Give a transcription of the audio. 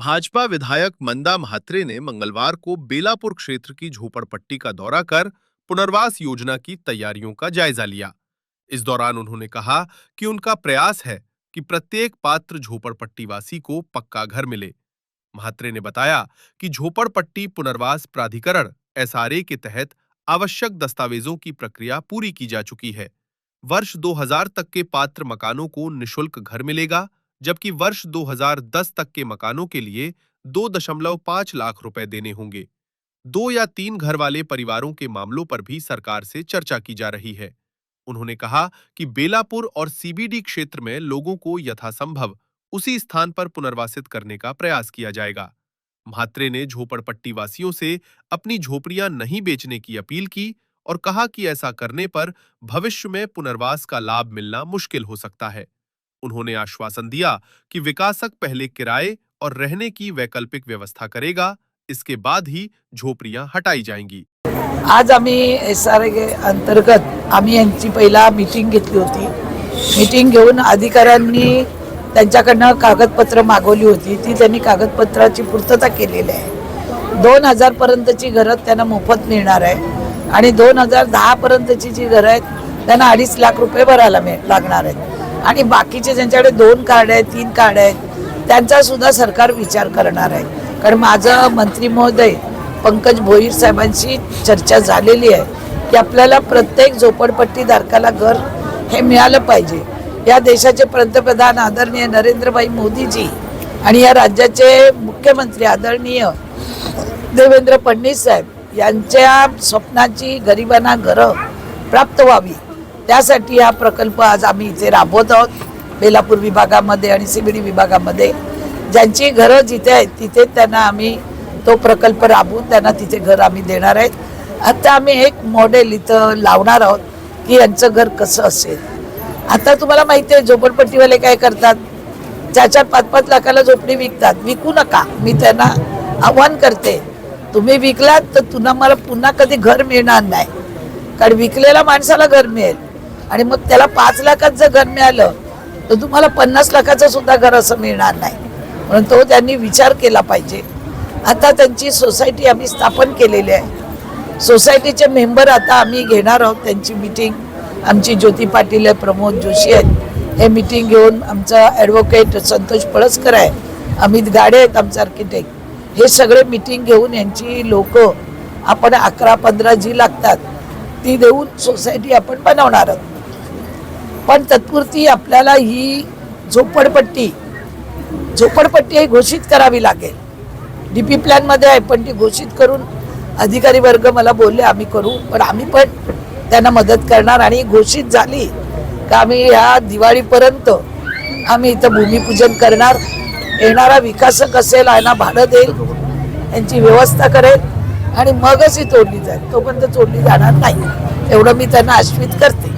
भाजपा विधायक मंदा म्हात्रे ने मंगलवार को बेलापुर क्षेत्र की झोपड़पट्टी का दौरा कर पुनर्वास योजना की तैयारियों का जायजा लिया। इस दौरान उन्होंने कहा कि उनका प्रयास है कि प्रत्येक पात्र झोपड़पट्टी वासी को पक्का घर मिले। म्हात्रे ने बताया कि झोपड़पट्टी पुनर्वास प्राधिकरण एसआरए के तहत आवश्यक दस्तावेजों की प्रक्रिया पूरी की जा चुकी है। वर्ष 2000 तक के पात्र मकानों को निशुल्क घर मिलेगा, जबकि वर्ष 2010 तक के मकानों के लिए 2.5 लाख रुपए देने होंगे। 2 या 3 घर वाले परिवारों के मामलों पर भी सरकार से चर्चा की जा रही है। उन्होंने कहा कि बेलापुर और सीबीडी क्षेत्र में लोगों को यथासंभव उसी स्थान पर पुनर्वासित करने का प्रयास किया जाएगा। म्हात्रे ने झोपड़पट्टी वासियों से अपनी झोपड़ियां नहीं बेचने की अपील की और कहा कि ऐसा करने पर भविष्य में पुनर्वास का लाभ मिलना मुश्किल हो सकता है। उन्होंने आश्वासन दिया कि विकासक पहले किराए और रहने की वैकल्पिक व्यवस्था करेगा, इसके बाद ही झोपड़ियां हटाई जाएंगी। आज आम्ही एसआरए अंतर्गत आम्ही यांची पहिला मीटिंग घेतली होती। मीटिंग घेऊन अधिकाऱ्यांनी त्यांच्याकडनं कागदपत्र मागवली होती, ती त्यांनी कागदपत्राची पूर्तता केलेली आहे। 2000 पर्यंतची घरं त्यांना मोफत मिळणार आहे आणि 2010 पर्यंतची जी घरं आहेत त्यांना 2.5 लाख रुपये भरायला लागणार आहेत आणि बाकीचे ज्यांच्याकडे 2 कार्ड आहेत 3 कार्ड आहेत त्यांचा सुद्धा सरकार विचार करणार आहे। कारण माझं मंत्री महोदय पंकज भोईर साहेबांशी चर्चा झालेली आहे की आपल्याला प्रत्येक झोपडपट्टी धारकाला घर हे मिळालं पाहिजे। या देशाचे पंतप्रधान आदरणीय नरेंद्रभाई मोदीजी आणि या राज्याचे मुख्यमंत्री आदरणीय देवेंद्र फडणवीस साहेब यांच्या स्वप्नाची गरिबांना घरं प्राप्त व्हावी, त्यासाठी हा प्रकल्प आज आम्ही इथे राबवत आहोत। बेलापूर विभागामध्ये आणि सीबीडी विभागामध्ये ज्यांची घरं जिथे आहेत तिथे त्यांना आम्ही तो प्रकल्प राबवून त्यांना तिथे घर आम्ही देणार आहेत। आता आम्ही एक मॉडेल इथं लावणार आहोत की यांचं घर कसं असेल। आता तुम्हाला माहिती आहे झोपडपट्टीवाले काय करतात, 4-5 लाखाला झोपडी विकतात। विकू नका, मी त्यांना आव्हान करते, तुम्ही विकलात तर तुम्हाला पुन्हा कधी घर मिळणार नाही। कारण विकलेल्या माणसाला घर मिळेल आणि मग त्याला 5 लाखाचं जर घर मिळालं तर तुम्हाला 50 लाखाचं सुद्धा घर असं मिळणार नाही, म्हणून तो त्यांनी विचार केला पाहिजे। आता त्यांची सोसायटी आम्ही स्थापन केलेली आहे। सोसायटीचे मेंबर आता आम्ही घेणार आहोत त्यांची मीटिंग। आमची ज्योती पाटील आहे, प्रमोद जोशी आहेत, हे मीटिंग घेऊन आमचा ॲडव्होकेट संतोष पळसकर आहे, अमित गाडे आहेत आमचे आर्किटेक्ट, हे सगळे मीटिंग घेऊन यांची लोक आपण 11-15 जी लागतात ती देऊन सोसायटी आपण बनवणार आहोत। पण तत्पुरती आपल्याला ही झोपडपट्टी ही घोषित करावी लागेल। डीपी प्लॅनमध्ये आहे पण ती घोषित करून अधिकारी वर्ग मला बोलले आम्ही करू, पण आम्ही पण त्यांना मदत करणार आणि घोषित झाली का आम्ही ह्या दिवाळीपर्यंत आम्ही इथं भूमिपूजन करणार। येणारा विकासक असेल यांना भाडं देईल, यांची व्यवस्था करेल आणि मगच ही तोडली जाईल, तोपर्यंत तोडली जाणार नाही, एवढं मी त्यांना आश्वासित करते।